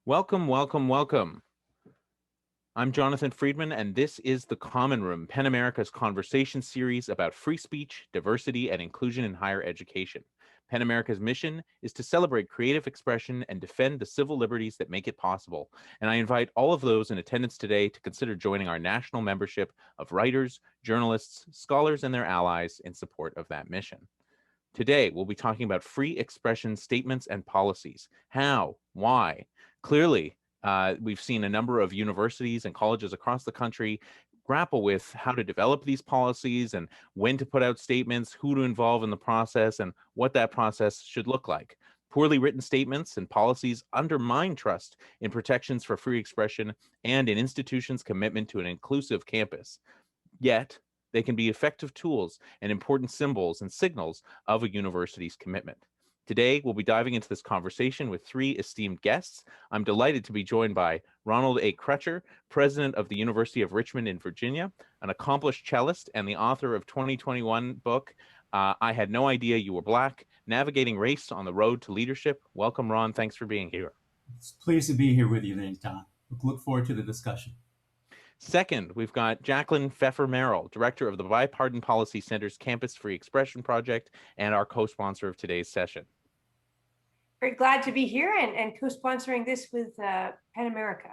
Welcome, welcome, welcome. I'm Jonathan Friedman, and this is The Common Room, PEN America's conversation series about free speech, diversity, and inclusion in higher education. PEN America's mission is to celebrate creative expression and defend the civil liberties that make it possible. And I invite all of those in attendance today to consider joining our national membership of writers, journalists, scholars, and their allies in support of that mission. Today, we'll be talking about free expression statements and policies. How? Why? Clearly, we've seen a number of universities and colleges across the country grapple with how to develop these policies and when to put out statements, who to involve in the process, and what that process should look like. Poorly written statements and policies undermine trust in protections for free expression and in institutions' commitment to an inclusive campus. Yet, they can be effective tools and important symbols and signals of a university's commitment. Today, we'll be diving into this conversation with three esteemed guests. I'm delighted to be joined by Ronald A. Crutcher, president of the University of Richmond in Virginia, an accomplished cellist and the author of 2021 book, I Had No Idea You Were Black, Navigating Race on the Road to Leadership. Welcome, Ron. Thanks for being here. It's pleased to be here with you today, Tom. Look forward to the discussion. Second, we've got Jacqueline Pfeffer-Merrill, director of the Bipartisan Policy Center's Campus Free Expression Project and our co-sponsor of today's session. Very glad to be here and co-sponsoring this with PEN America.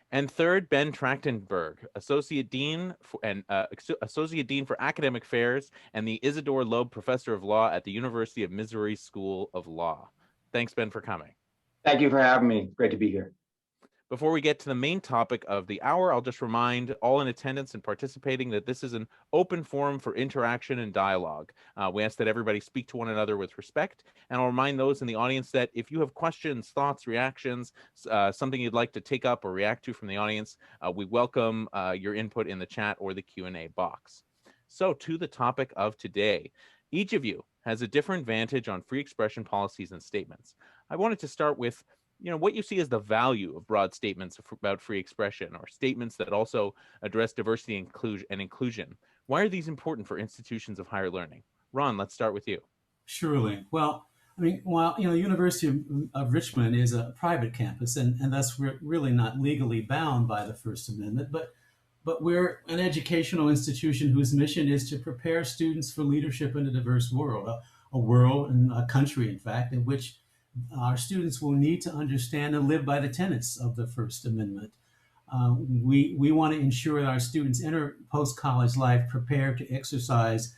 And third, Ben Trachtenberg, Associate Dean for Academic Affairs and the Isidore Loeb Professor of Law at the University of Missouri School of Law. Thanks, Ben, for coming. Thank you for having me. Great to be here. Before we get to the main topic of the hour, I'll just remind all in attendance and participating that this is an open forum for interaction and dialogue. We ask that everybody speak to one another with respect, and I'll remind those in the audience that if you have questions, thoughts, reactions, something you'd like to take up or react to from the audience, we welcome your input in the chat or the Q&A box. So to the topic of today, each of you has a different vantage on free expression policies and statements. I wanted to start with what you see as the value of broad statements about free expression or statements that also address diversity and inclusion. Why are these important for institutions of higher learning? Ron, let's start with you. Surely. Well, I mean, while the University of Richmond is a private campus, and thus we're really not legally bound by the First Amendment, but we're an educational institution whose mission is to prepare students for leadership in a diverse world, a world and a country, in fact, in which our students will need to understand and live by the tenets of the First Amendment. We want to ensure that our students enter post-college life prepared to exercise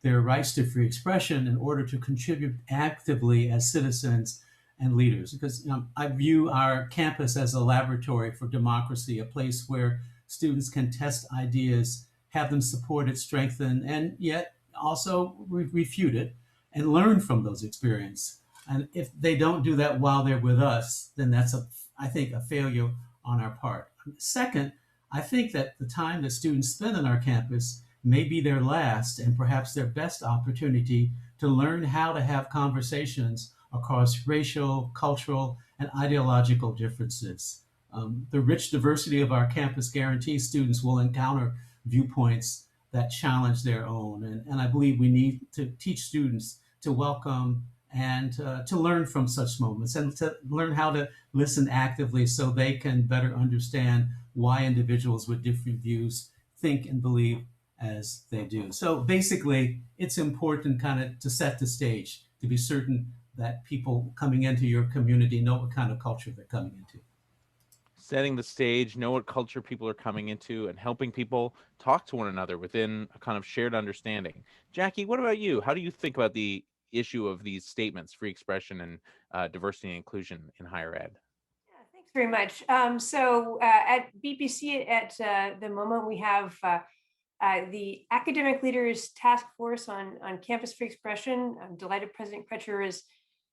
their rights to free expression in order to contribute actively as citizens and leaders. Because I view our campus as a laboratory for democracy, a place where students can test ideas, have them supported, strengthened, and yet also refuted and learn from those experiences. And if they don't do that while they're with us, then that's, I think, a failure on our part. Second, I think that the time that students spend on our campus may be their last and perhaps their best opportunity to learn how to have conversations across racial, cultural, and ideological differences. The rich diversity of our campus guarantees students will encounter viewpoints that challenge their own. And I believe we need to teach students to welcome and to learn from such moments and to learn how to listen actively so they can better understand why individuals with different views think and believe as they do. So basically, it's important kind of to set the stage, to be certain that people coming into your community know what kind of culture they're coming into. Setting the stage, know what culture people are coming into, and helping people talk to one another within a kind of shared understanding. Jackie, what about you? How do you think about the issue of these statements, free expression and diversity and inclusion in higher ed? Yeah, thanks very much. So at BPC at the moment, we have the Academic Leaders Task Force on Campus Free Expression. I'm delighted President Crutcher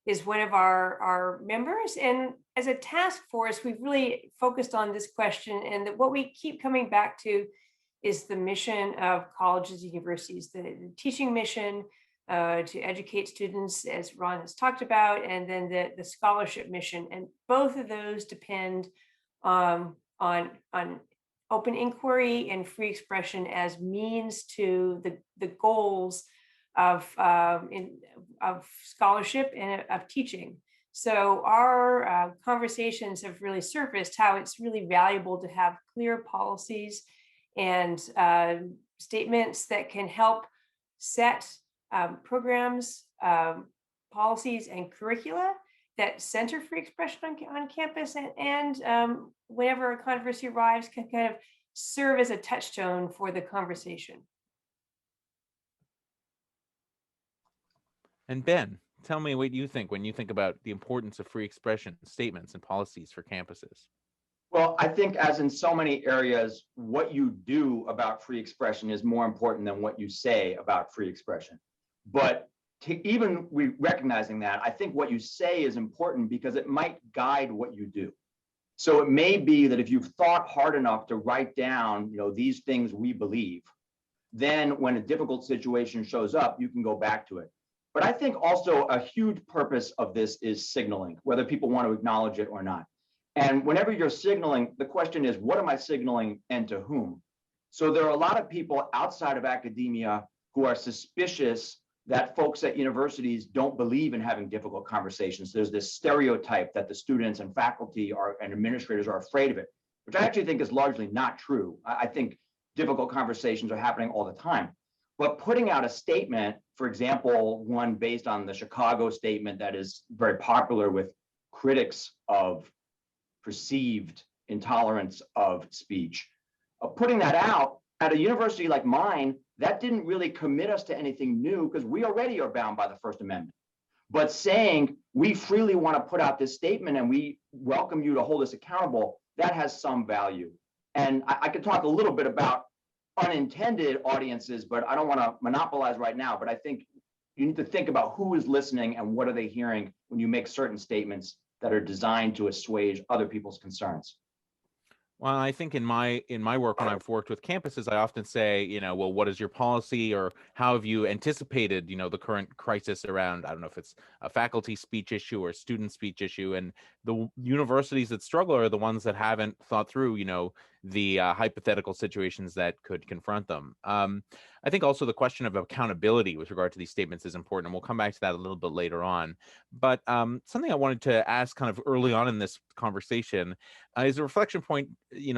is one of our members. And as a task force, we've really focused on this question. And what we keep coming back to is the mission of colleges and universities, the teaching mission, to educate students, as Ron has talked about, and then the scholarship mission. And both of those depend on open inquiry and free expression as means to the goals of scholarship and of teaching. So our conversations have really surfaced how it's really valuable to have clear policies and statements that can help set programs, policies, and curricula that center free expression on campus, and whenever a controversy arrives, can kind of serve as a touchstone for the conversation. And Ben, tell me what you think when you think about the importance of free expression statements and policies for campuses. Well, I think as in so many areas, what you do about free expression is more important than what you say about free expression. But even recognizing that, I think what you say is important because it might guide what you do. So it may be that if you've thought hard enough to write down, these things we believe, then when a difficult situation shows up, you can go back to it. But I think also a huge purpose of this is signaling, whether people want to acknowledge it or not. And whenever you're signaling, the question is, what am I signaling and to whom? So there are a lot of people outside of academia who are suspicious that folks at universities don't believe in having difficult conversations. There's this stereotype that the students and faculty and administrators are afraid of it, which I actually think is largely not true. I think difficult conversations are happening all the time. But putting out a statement, for example, one based on the Chicago statement that is very popular with critics of perceived intolerance of speech, putting that out at a university like mine, that didn't really commit us to anything new because we already are bound by the First Amendment. But saying we freely want to put out this statement and we welcome you to hold us accountable, that has some value. And I could talk a little bit about unintended audiences, but I don't want to monopolize right now. But I think you need to think about who is listening and what are they hearing when you make certain statements that are designed to assuage other people's concerns. Well, I think in my work, when I've worked with campuses, I often say, well, what is your policy, or how have you anticipated, the current crisis around, I don't know if it's a faculty speech issue or student speech issue, and the universities that struggle are the ones that haven't thought through, the hypothetical situations that could confront them. I think also the question of accountability with regard to these statements is important, and we'll come back to that a little bit later on. But something I wanted to ask kind of early on in this conversation is a reflection point.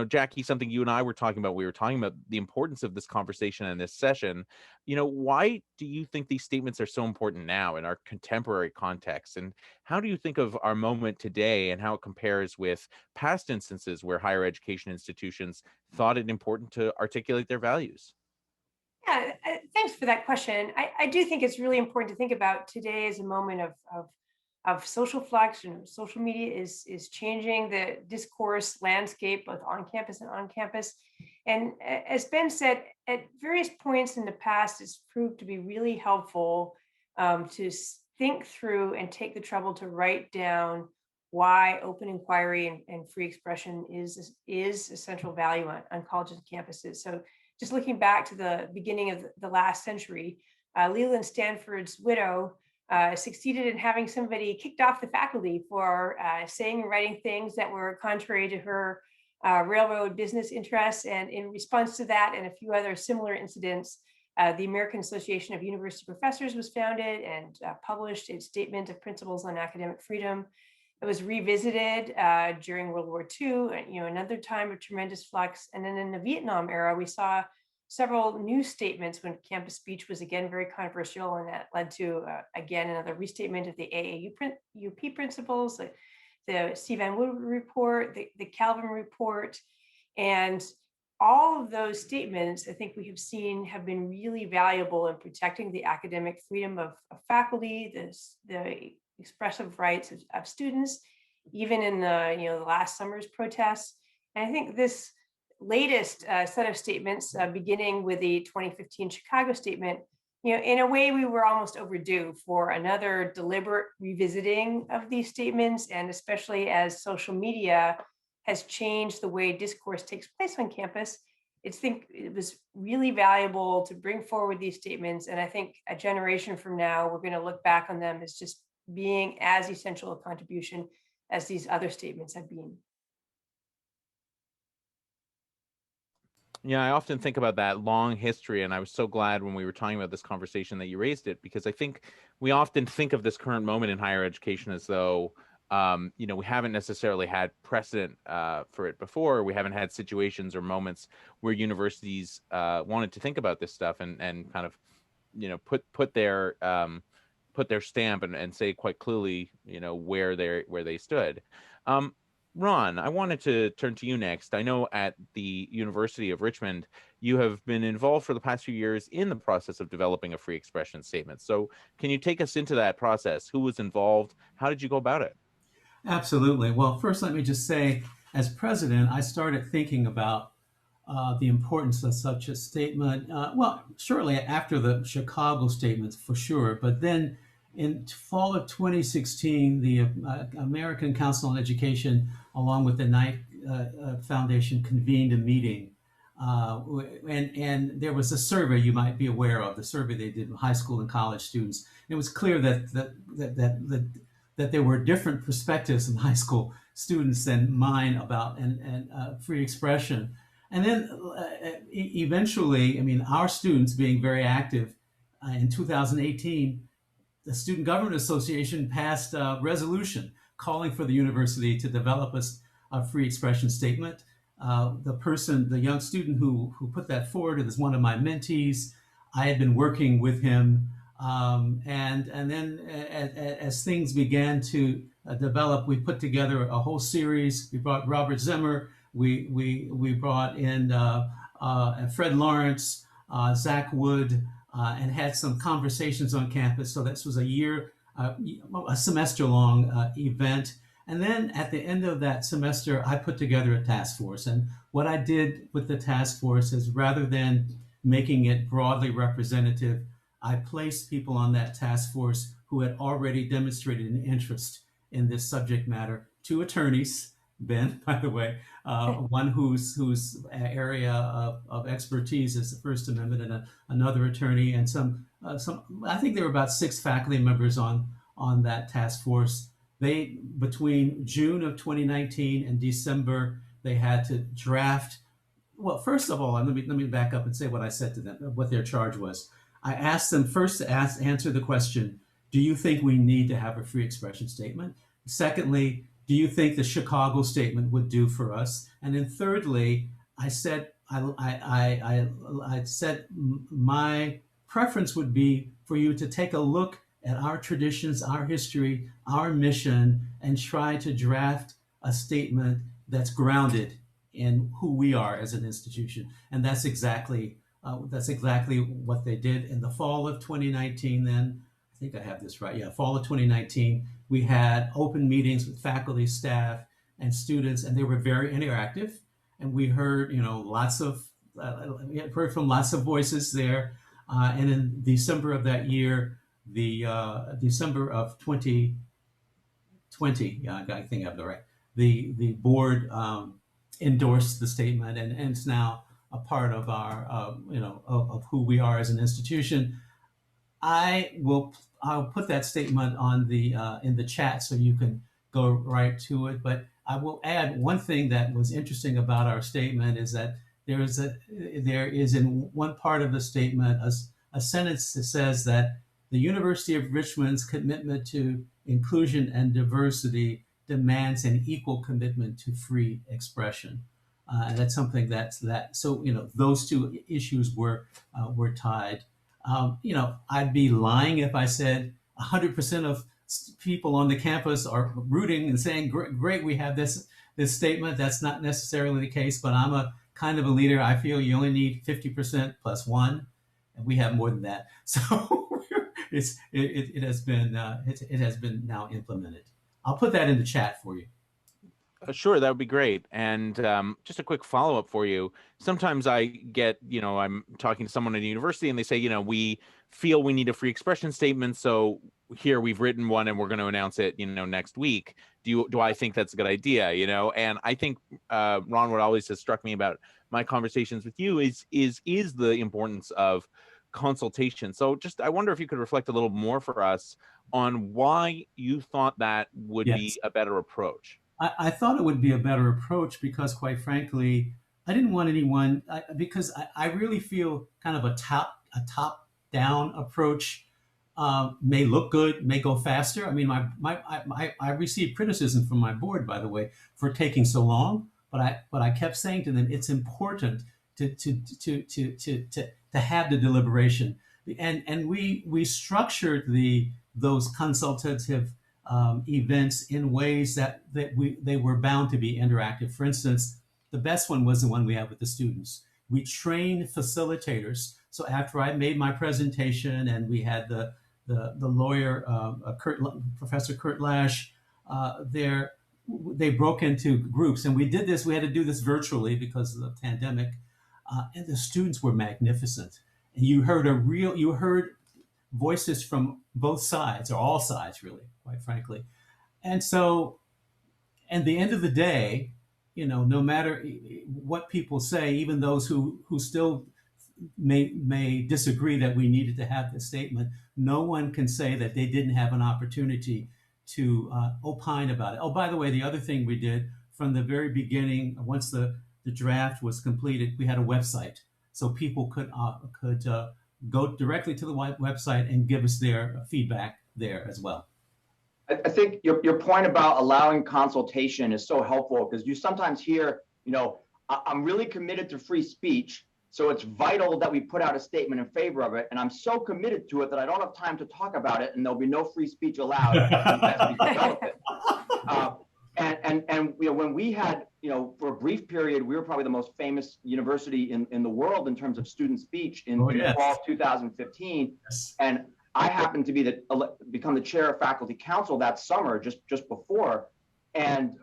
Jackie, something you and I were talking about, we were talking about the importance of this conversation and this session. Why do you think these statements are so important now in our contemporary context? And how do you think of our moment today and how it compares with past instances where higher education institutions thought it important to articulate their values? Yeah, thanks for that question. I do think it's really important to think about today as a moment of social flux, and social media is changing the discourse landscape both on campus and on campus. And as Ben said, at various points in the past, it's proved to be really helpful to think through and take the trouble to write down why open inquiry and free expression is a central value on colleges and campuses. So just looking back to the beginning of the last century, Leland Stanford's widow succeeded in having somebody kicked off the faculty for saying and writing things that were contrary to her railroad business interests. And in response to that and a few other similar incidents, the American Association of University Professors was founded and published its Statement of Principles on Academic Freedom. It was revisited during World War II, another time of tremendous flux. And then in the Vietnam era, we saw several new statements when campus speech was again very controversial, and that led to, again, another restatement of the AAUP principles, the C. Van Wood report, the Calvin report. And all of those statements, I think we have seen, have been really valuable in protecting the academic freedom of faculty, the expressive rights of students, even in the last summer's protests. And I think this latest set of statements, beginning with the 2015 Chicago statement, in a way we were almost overdue for another deliberate revisiting of these statements, and especially as social media has changed the way discourse takes place on campus. I think it was really valuable to bring forward these statements, and I think a generation from now, we're going to look back on them as just being as essential a contribution as these other statements have been. Yeah, I often think about that long history, and I was so glad when we were talking about this conversation that you raised it, because I think we often think of this current moment in higher education as though We haven't necessarily had precedent for it before. We haven't had situations or moments where universities wanted to think about this stuff and kind of, put their stamp and say quite clearly, where they stood. Ron, I wanted to turn to you next. I know at the University of Richmond, you have been involved for the past few years in the process of developing a free expression statement. So can you take us into that process? Who was involved? How did you go about it? Absolutely. Well, first, let me just say, as president, I started thinking about the importance of such a statement. Well, shortly after the Chicago statements, for sure. But then in fall of 2016, the American Council on Education, along with the Knight Foundation, convened a meeting. And there was a survey you might be aware of, the survey they did with high school and college students. It was clear that there were different perspectives in high school students than mine about free expression. And then eventually, I mean, our students being very active in 2018, the Student Government Association passed a resolution calling for the university to develop a free expression statement. The young student who put that forward is one of my mentees. I had been working with him, and then as things began to develop, we put together a whole series. We brought Robert Zimmer. We brought in Fred Lawrence, Zach Wood, and had some conversations on campus. So this was a semester-long event. And then at the end of that semester, I put together a task force. And what I did with the task force is, rather than making it broadly representative, I placed people on that task force who had already demonstrated an interest in this subject matter. 2 attorneys, Ben, by the way, one whose area of expertise is the First Amendment, and another attorney, and some. I think there were about 6 faculty members on that task force. They, between June of 2019 and December, they had to draft. Well, first of all, let me back up and say what I said to them, what their charge was. I asked them first to answer the question: do you think we need to have a free expression statement? Secondly, do you think the Chicago statement would do for us? And then thirdly, I said I said my preference would be for you to take a look at our traditions, our history, our mission, and try to draft a statement that's grounded in who we are as an institution. And that's exactly what they did. In the fall of 2019, then, I think I have this right. Yeah, fall of 2019, we had open meetings with faculty, staff, and students, and they were very interactive. And we heard, we heard from lots of voices there. And in December of that year, December of 2020, yeah, I think I have the right. The board endorsed the statement, and it's now a part of our, of who we are as an institution. I'll put that statement on in the chat so you can go right to it. But I will add one thing that was interesting about our statement is that there is in one part of the statement a sentence that says that the University of Richmond's commitment to inclusion and diversity demands an equal commitment to free expression. And that's something so those 2 issues were tied. I'd be lying if I said 100% of people on the campus are rooting and saying, great, we have this statement. That's not necessarily the case, but I'm a kind of a leader. I feel you only need 50% plus 1, and we have more than that. So it has been now implemented. I'll put that in the chat for you. Sure, that would be great. And just a quick follow-up for you. Sometimes I get, I'm talking to someone at a university and they say, we feel we need a free expression statement. So here we've written one and we're going to announce it, next week. Do I think that's a good idea? And I think, Ron, what always has struck me about my conversations with you is the importance of consultation. So I wonder if you could reflect a little more for us on why you thought that would be a better approach. I thought it would be a better approach because, quite frankly, I didn't want anyone, because I really feel kind of a top-down approach may look good, may go faster. I mean, I received criticism from my board, by the way, for taking so long. But I kept saying to them, it's important to have the deliberation, and we structured those consultative events in ways that they were bound to be interactive. For instance, the best one was the one we had with the students. We trained facilitators. So after I made my presentation, and we had the lawyer, Professor Kurt Lash, there, they broke into groups, and we did this. We had to do this virtually because of the pandemic, and the students were magnificent. And you heard voices from both sides, or all sides, really, quite frankly. And so, at the end of the day, no matter what people say, even those who still may disagree that we needed to have this statement, no one can say that they didn't have an opportunity to opine about it. Oh, by the way, the other thing we did from the very beginning, once the draft was completed, we had a website, so people could go directly to the website and give us their feedback there as well. I think your point about allowing consultation is so helpful, because you sometimes hear, I'm really committed to free speech, so it's vital that we put out a statement in favor of it. And I'm so committed to it that I don't have time to talk about it, and there'll be no free speech allowed as we develop it. And when we had, for a brief period, we were probably the most famous university in the world in terms of student speech in fall of 2015. Yes. And I happened to become the chair of faculty council that summer, just before. And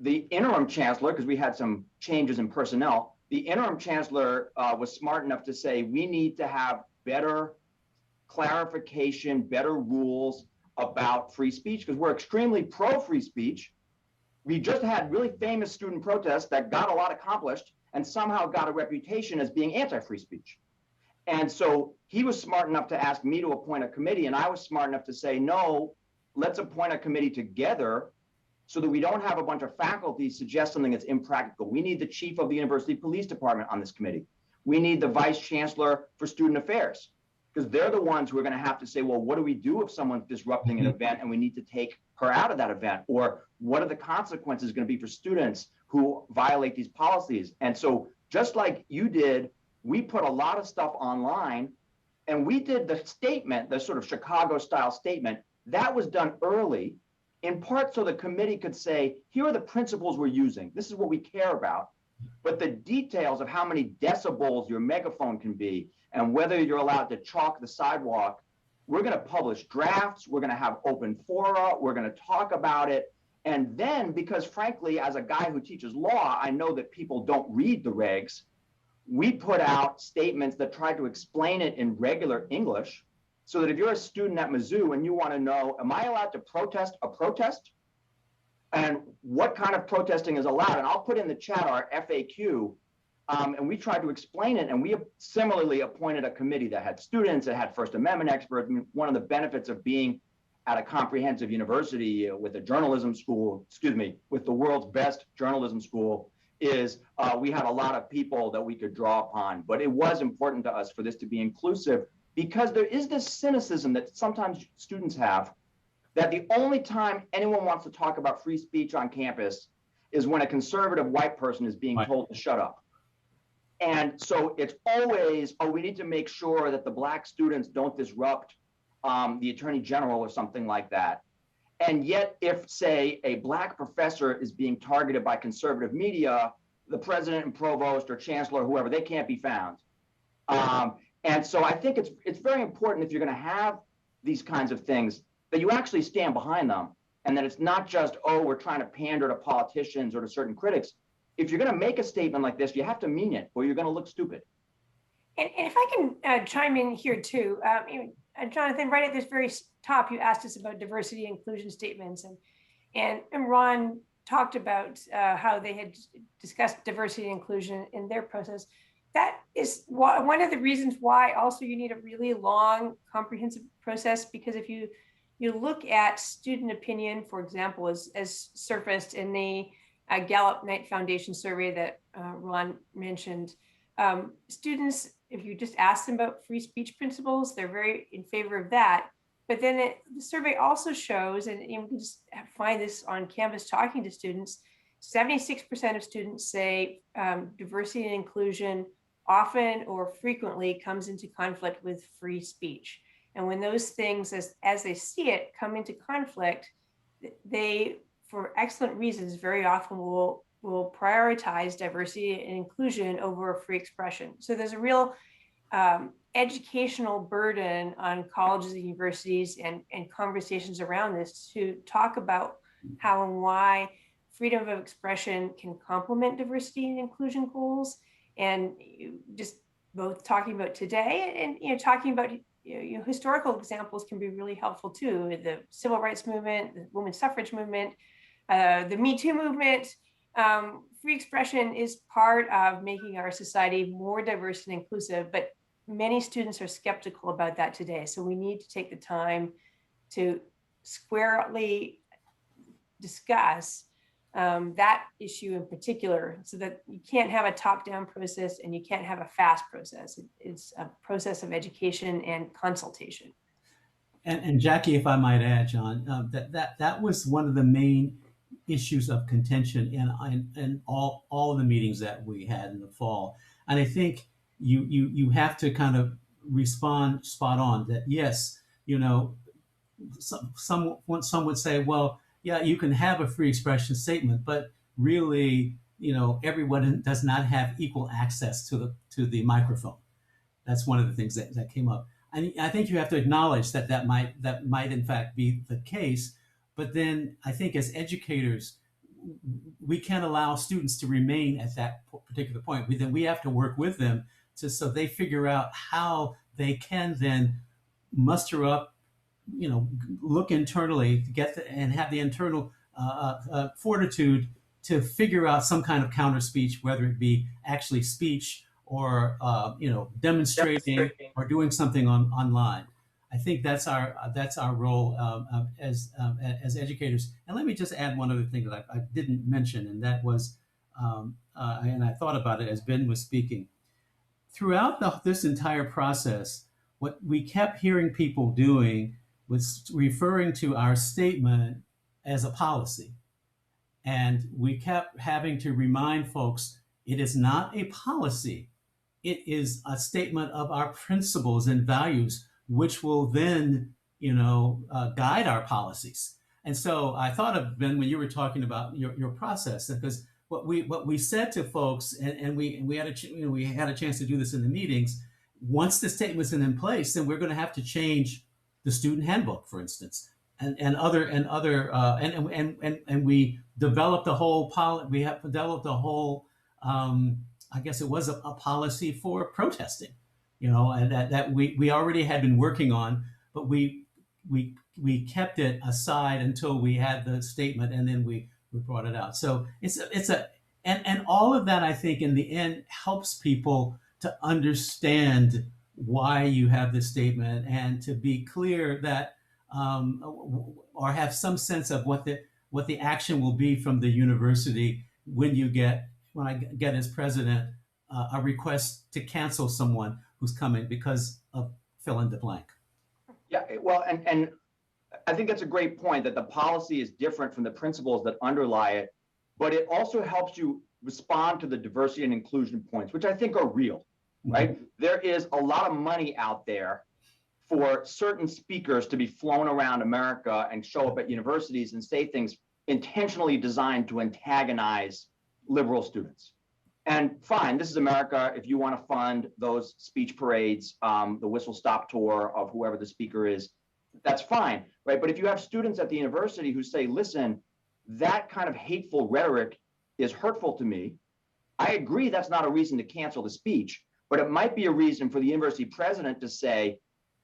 the interim chancellor, because we had some changes in personnel, the interim chancellor was smart enough to say, we need to have better clarification, better rules about free speech, because we're extremely pro free speech. We just had really famous student protests that got a lot accomplished and somehow got a reputation as being anti-free speech. And so he was smart enough to ask me to appoint a committee, and I was smart enough to say, no, let's appoint a committee together so that we don't have a bunch of faculty suggest something that's impractical. We need the chief of the university police department on this committee. We need the vice chancellor for student affairs, because they're the ones who are going to have to say, well, what do we do if someone's disrupting an event and we need to take her out of that event? Or what are the consequences going to be for students who violate these policies? And so just like you did, we put a lot of stuff online, and we did the statement, the sort of Chicago style statement, that was done early, in part so the committee could say, here are the principles we're using. This is what we care about. But the details of how many decibels your megaphone can be and whether you're allowed to chalk the sidewalk, we're going to publish drafts. We're going to have open fora. We're going to talk about it. And then, because frankly, as a guy who teaches law, I know that people don't read the regs. We put out statements that try to explain it in regular English, so that if you're a student at Mizzou and you want to know, am I allowed to protest a protest? And what kind of protesting is allowed? And I'll put in the chat our FAQ, and we tried to explain it. And we similarly appointed a committee that had students, that had First Amendment experts. I mean, one of the benefits of being at a comprehensive university with a journalism school, with the world's best journalism school, is we had a lot of people that we could draw upon. But it was important to us for this to be inclusive, because there is this cynicism that sometimes students have, that the only time anyone wants to talk about free speech on campus is when a conservative white person is being told to shut up. And so it's always, we need to make sure that the Black students don't disrupt the Attorney General or something like that. And yet, if, say, a Black professor is being targeted by conservative media, the president and provost or chancellor, whoever, they can't be found. And so I think it's very important, if you're going to have these kinds of things, that you actually stand behind them, and that it's not just, we're trying to pander to politicians or to certain critics. If you're going to make a statement like this, you have to mean it, or you're going to look stupid. And if I can chime in here too, Jonathan, right at this very top, you asked us about diversity and inclusion statements, and Ron talked about how they had discussed diversity and inclusion in their process. That is one of the reasons why also you need a really long, comprehensive process, because if you look at student opinion, for example, as surfaced in the Gallup Knight Foundation survey that Ron mentioned, students, if you just ask them about free speech principles, they're very in favor of that. But then the survey also shows, and you can just find this on Canvas talking to students, 76% of students say diversity and inclusion often or frequently comes into conflict with free speech. And when those things, as they see it, come into conflict, they, for excellent reasons, very often will prioritize diversity and inclusion over free expression. So there's a real educational burden on colleges and universities and conversations around this to talk about how and why freedom of expression can complement diversity and inclusion goals. And just both talking about today and talking about historical examples can be really helpful too. The civil rights movement, the women's suffrage movement, the Me Too movement. Free expression is part of making our society more diverse and inclusive, but many students are skeptical about that today. So we need to take the time to squarely discuss that issue in particular, so that you can't have a top-down process and you can't have a fast process. It's a process of education and consultation. And Jackie, if I might add, John, that was one of the main issues of contention in all of the meetings that we had in the fall. And I think you have to kind of respond spot on that, yes, some would say, well, yeah, you can have a free expression statement, but really, everyone does not have equal access to the microphone. That's one of the things that came up. And I think you have to acknowledge that might in fact be the case. But then I think as educators, we can't allow students to remain at that particular point. We have to work with them so they figure out how they can then muster up, look internally to and have the internal fortitude to figure out some kind of counter speech, whether it be actually speech or demonstrating or doing something online. I think that's our role as educators. And let me just add one other thing that I didn't mention, and that was, and I thought about it as Ben was speaking. Throughout this entire process, what we kept hearing people doing was referring to our statement as a policy. And we kept having to remind folks, it is not a policy. It is a statement of our principles and values, which will then, guide our policies. And so I thought of, Ben, when you were talking about your process, because what we said to folks, and we had a chance to do this in the meetings. Once the statement's in place, then we're going to have to change the student handbook, for instance, and we developed a whole I guess it was a policy for protesting, and that we already had been working on, but we kept it aside until we had the statement, and then we brought it out. So and all of that, I think, in the end helps people to understand why you have this statement and to be clear that or have some sense of what the action will be from the university when I get as president a request to cancel someone who's coming because of fill in the blank. Yeah, well, and I think that's a great point, that the policy is different from the principles that underlie it, but it also helps you respond to the diversity and inclusion points, which I think are real, right? Mm-hmm. There is a lot of money out there for certain speakers to be flown around America and show up at universities and say things intentionally designed to antagonize liberal students. And fine, this is America. If you want to fund those speech parades, the whistle stop tour of whoever the speaker is, that's fine, right? But if you have students at the university who say, listen, that kind of hateful rhetoric is hurtful to me, I agree that's not a reason to cancel the speech, but it might be a reason for the university president to say,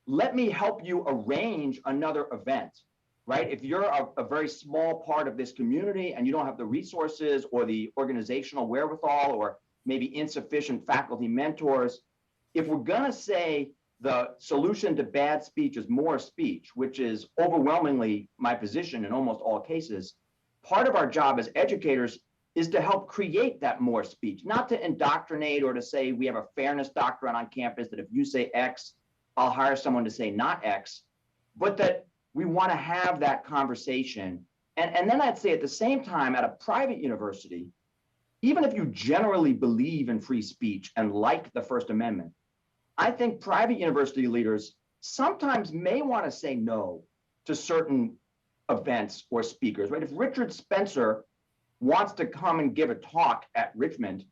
let me help you arrange another event, right? If you're a very small part of this community and you don't have the resources or the organizational wherewithal or maybe insufficient faculty mentors, if we're gonna say the solution to bad speech is more speech, which is overwhelmingly my position in almost all cases, part of our job as educators is to help create that more speech, not to indoctrinate or to say we have a fairness doctrine on campus that if you say X, I'll hire someone to say not X, but that we want to have that conversation. And then I'd say at the same time, at a private university, even if you generally believe in free speech and like the First Amendment, I think private university leaders sometimes may want to say no to certain events or speakers, right? If Richard Spencer wants to come and give a talk at Richmond,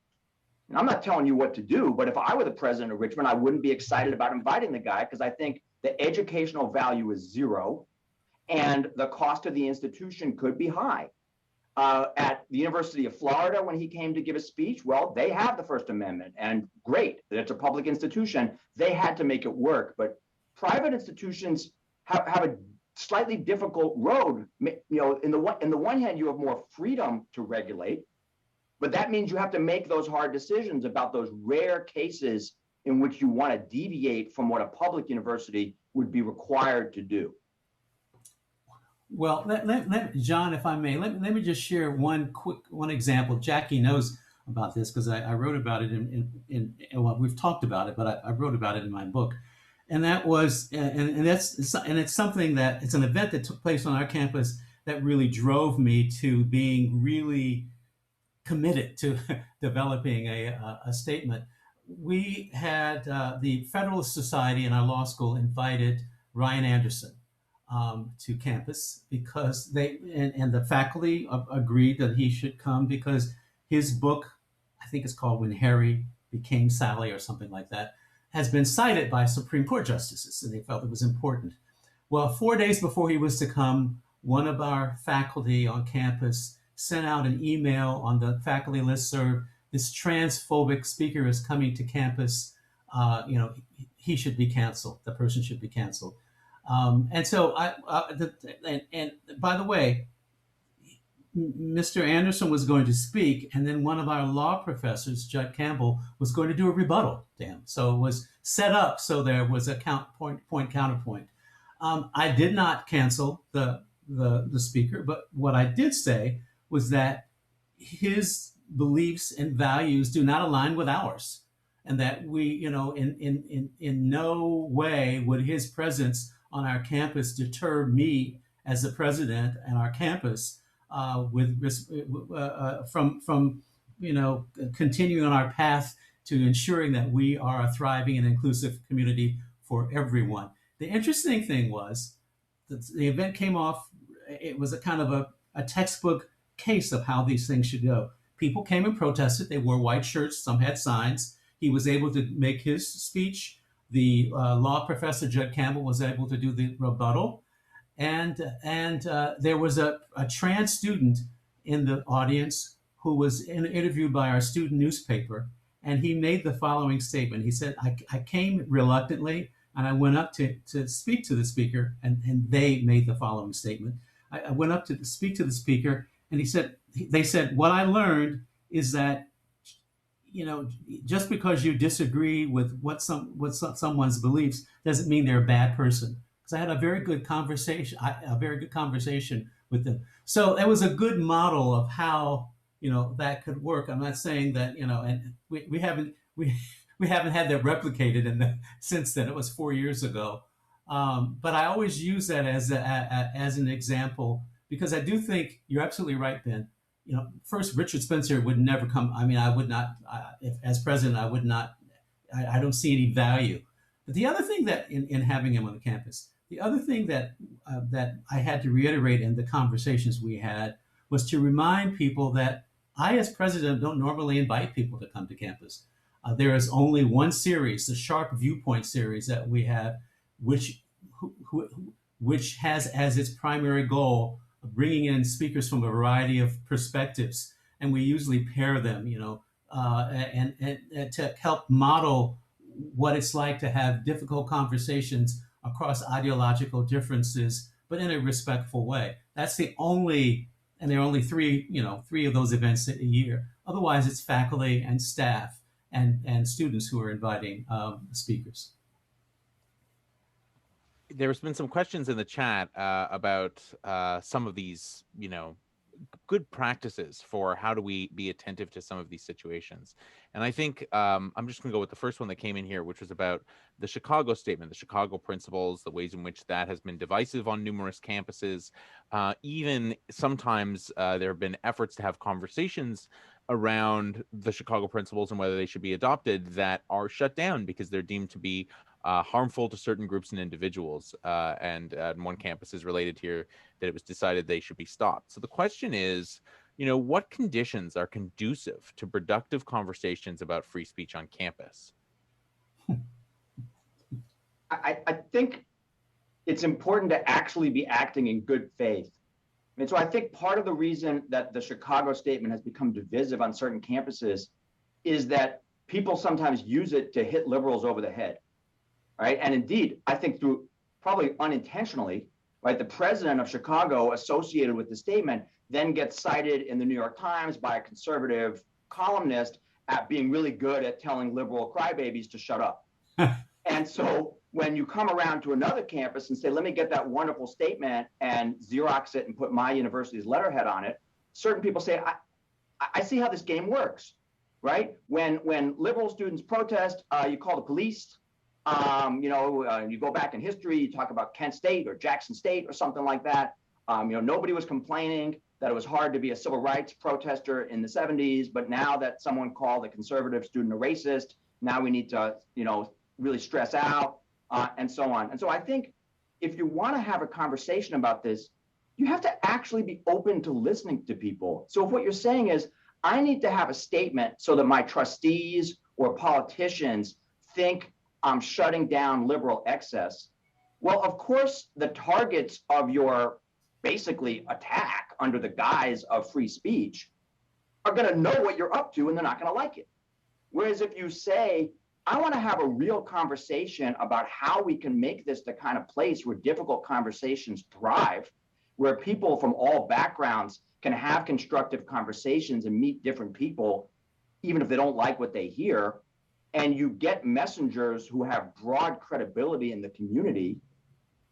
and I'm not telling you what to do, but if I were the president of Richmond, I wouldn't be excited about inviting the guy because I think the educational value is zero and the cost of the institution could be high. At the University of Florida, when he came to give a speech, well, they have the First Amendment, and great, it's a public institution. They had to make it work, but private institutions have a slightly difficult road. You know, in the one hand, you have more freedom to regulate, but that means you have to make those hard decisions about those rare cases in which you want to deviate from what a public university would be required to do. Well, John, if I may, let me just share one example. Jackie knows about this because I wrote about it well, we've talked about it, but I wrote about it in my book. And that was, and it's something that, it's an event that took place on our campus that really drove me to being really committed to developing a statement. We had the Federalist Society in our law school invited Ryan Anderson to campus because and the faculty agreed that he should come because his book, I think it's called When Harry Became Sally or something like that, has been cited by Supreme Court justices, and they felt it was important. Well, 4 days before he was to come, one of our faculty on campus sent out an email on the faculty listserv. This transphobic speaker is coming to campus. He should be canceled. The person should be canceled. And so, and by the way, Mr. Anderson was going to speak, and then one of our law professors, Judd Campbell, was going to do a rebuttal to him. So it was set up so there was a point counterpoint. I did not cancel the speaker, but what I did say was that his beliefs and values do not align with ours, and that we, in no way would his presence on our campus deter me as the president and our campus from continuing on our path to ensuring that we are a thriving and inclusive community for everyone. The interesting thing was that the event came off. It was a kind of a textbook case of how these things should go. People came and protested. They wore white shirts. Some had signs. He was able to make his speech. The law professor, Judd Campbell, was able to do the rebuttal. And there was a trans student in the audience who was interviewed by our student newspaper, and he made the following statement. He said, I came reluctantly, and I went up to speak to the speaker, and they made the following statement. I went up to speak to the speaker, and they said, what I learned is that, just because you disagree with someone's beliefs doesn't mean they're a bad person. Because I had a very good conversation with them. So that was a good model of how that could work. I'm not saying that and we haven't had that replicated since then. It was 4 years ago, but I always use that as an example because I do think you're absolutely right, Ben. First, Richard Spencer would never come. I mean, I would not, if as president, I would not. I don't see any value. But the other thing that in having him on the campus, the other thing that I had to reiterate in the conversations we had was to remind people that I, as president, don't normally invite people to come to campus. There is only one series, the Sharp Viewpoint series that we have, which has as its primary goal bringing in speakers from a variety of perspectives, and we usually pair them, and to help model what it's like to have difficult conversations across ideological differences, but in a respectful way. That's the only, and there are only three of those events a year. Otherwise, it's faculty and staff and students who are inviting speakers. There's been some questions in the chat about some of these, good practices for how do we be attentive to some of these situations. And I think I'm just going to go with the first one that came in here, which was about the Chicago statement, the Chicago principles, the ways in which that has been divisive on numerous campuses. Even sometimes there have been efforts to have conversations around the Chicago principles and whether they should be adopted that are shut down because they're deemed to be harmful to certain groups and individuals. And one campus is related here that it was decided they should be stopped. So the question is, what conditions are conducive to productive conversations about free speech on campus? I think it's important to actually be acting in good faith. And so I think part of the reason that the Chicago statement has become divisive on certain campuses is that people sometimes use it to hit liberals over the head, right? And indeed, I think through probably unintentionally, right, the president of Chicago associated with the statement then gets cited in the New York Times by a conservative columnist at being really good at telling liberal crybabies to shut up. And so when you come around to another campus and say, let me get that wonderful statement and Xerox it and put my university's letterhead on it, certain people say, I see how this game works, right? When liberal students protest, you call the police. You go back in history, you talk about Kent State or Jackson State or something like that. Nobody was complaining that it was hard to be a civil rights protester in the 70s, but now that someone called a conservative student a racist, now we need to, really stress out and so on. And so I think if you want to have a conversation about this, you have to actually be open to listening to people. So if what you're saying is, I need to have a statement so that my trustees or politicians think I'm shutting down liberal excess. Well, of course, the targets of your basically attack under the guise of free speech are going to know what you're up to and they're not going to like it. Whereas if you say, I want to have a real conversation about how we can make this the kind of place where difficult conversations thrive, where people from all backgrounds can have constructive conversations and meet different people, even if they don't like what they hear, and you get messengers who have broad credibility in the community,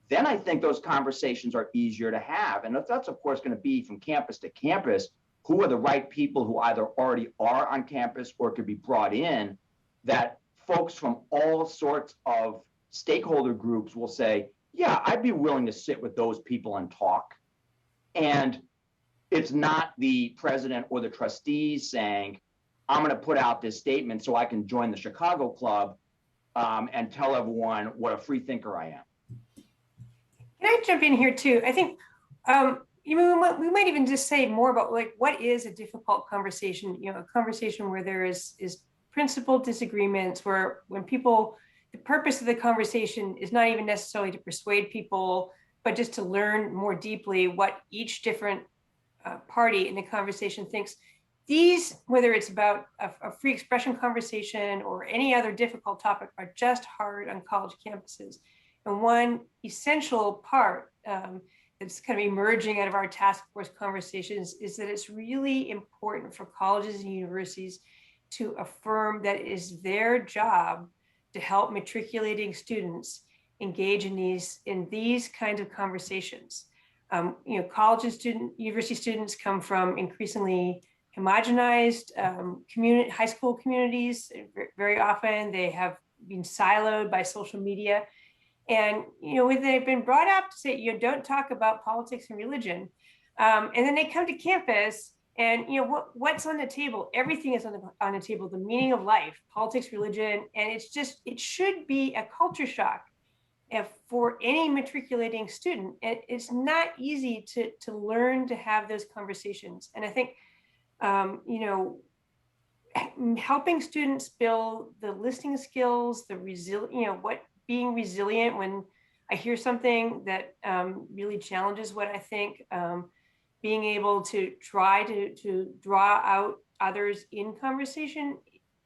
then I think those conversations are easier to have. And that's of course going to be from campus to campus, who are the right people who either already are on campus or could be brought in, that folks from all sorts of stakeholder groups will say, yeah, I'd be willing to sit with those people and talk. And it's not the president or the trustees saying, I'm going to put out this statement so I can join the Chicago Club and tell everyone what a free thinker I am. Can I jump in here too? I think we might even just say more about what is a difficult conversation, a conversation where there is principled disagreements, where the purpose of the conversation is not even necessarily to persuade people, but just to learn more deeply what each different party in the conversation thinks. These, whether it's about a free expression conversation or any other difficult topic, are just hard on college campuses. And one essential part that's kind of emerging out of our task force conversations is that it's really important for colleges and universities to affirm that it is their job to help matriculating students engage in these kinds of conversations. College and university students come from increasingly homogenized high school communities. Very often they have been siloed by social media. And when they've been brought up to say, don't talk about politics and religion. And then they come to campus and what's on the table? Everything is on the table, the meaning of life, politics, religion. And it should be a culture shock for any matriculating student. It's not easy to learn to have those conversations. And I think, helping students build the listening skills, being resilient when I hear something that really challenges what I think, being able to try to draw out others in conversation,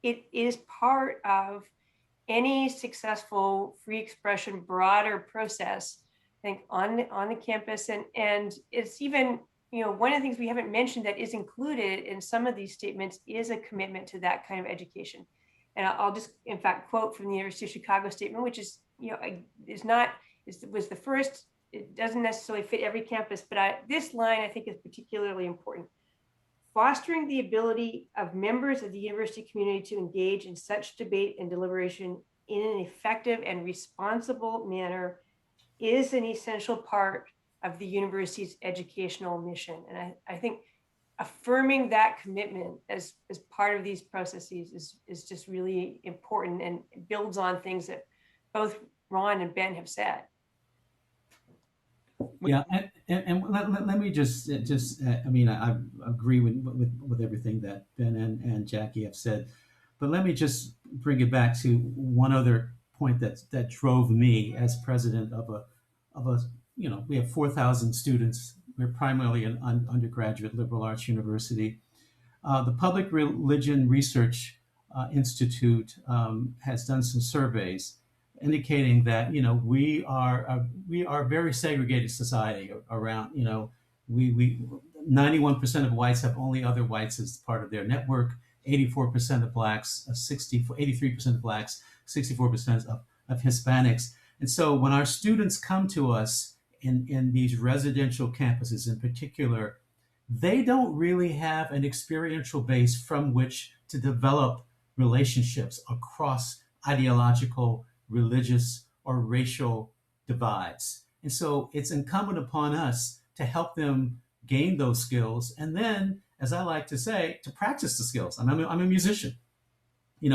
it is part of any successful free expression broader process, I think, on the campus. And it's even, one of the things we haven't mentioned that is included in some of these statements is a commitment to that kind of education. And I'll just, in fact, quote from the University of Chicago statement, which is, was the first it doesn't necessarily fit every campus, but this line I think is particularly important. Fostering the ability of members of the university community to engage in such debate and deliberation in an effective and responsible manner is an essential part of the university's educational mission. And I think affirming that commitment as part of these processes is just really important and builds on things that both Ron and Ben have said. Yeah, and let me just I mean, I agree with everything that Ben and Jackie have said, but let me just bring it back to one other point that drove me as president of a we have 4,000 students. We're primarily an undergraduate liberal arts university. The Public Religion Research Institute has done some surveys indicating that we are a very segregated society around. We 91% of whites have only other whites as part of their network. 84% of blacks, 83% of blacks, 64% of Hispanics. And so when our students come to us in these residential campuses in particular, they don't really have an experiential base from which to develop relationships across ideological, religious, or racial divides. And so it's incumbent upon us to help them gain those skills. And then, as I like to say, to practice the skills. I'm a musician.